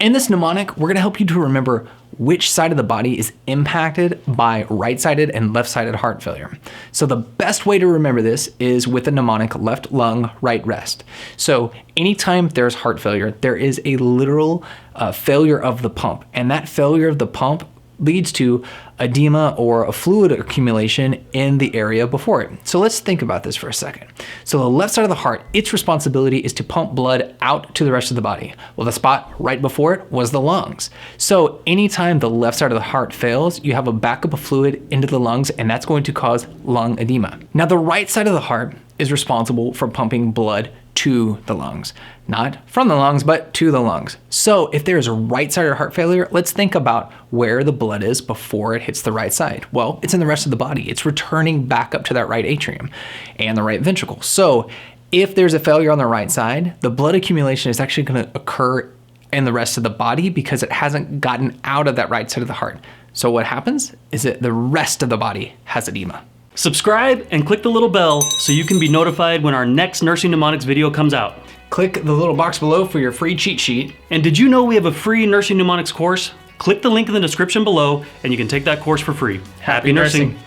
In this mnemonic, we're gonna help you to remember which side of the body is impacted by right-sided and left-sided heart failure. So the best way to remember this is with the mnemonic left lung, right rest. So anytime there's heart failure, there is a literal failure of the pump, and that failure of the pump leads to edema or a fluid accumulation in the area before it. So let's think about this for a second. So the left side of the heart, its responsibility is to pump blood out to the rest of the body. Well, the spot right before it was the lungs. So anytime the left side of the heart fails, you have a backup of fluid into the lungs, and that's going to cause lung edema. Now the right side of the heart is responsible for pumping blood to the lungs, not from the lungs, but to the lungs. So if there's a right-sided heart failure, let's think about where the blood is before it hits the right side. Well, it's in the rest of the body. It's returning back up to that right atrium and the right ventricle. So if there's a failure on the right side, the blood accumulation is actually going to occur in the rest of the body because it hasn't gotten out of that right side of the heart. So what happens is that the rest of the body has edema. Subscribe and click the little bell so you can be notified when our next Nursing Mnemonics video comes out. Click the little box below for your free cheat sheet. And did you know we have a free Nursing Mnemonics course? Click the link in the description below and you can take that course for free. Happy nursing.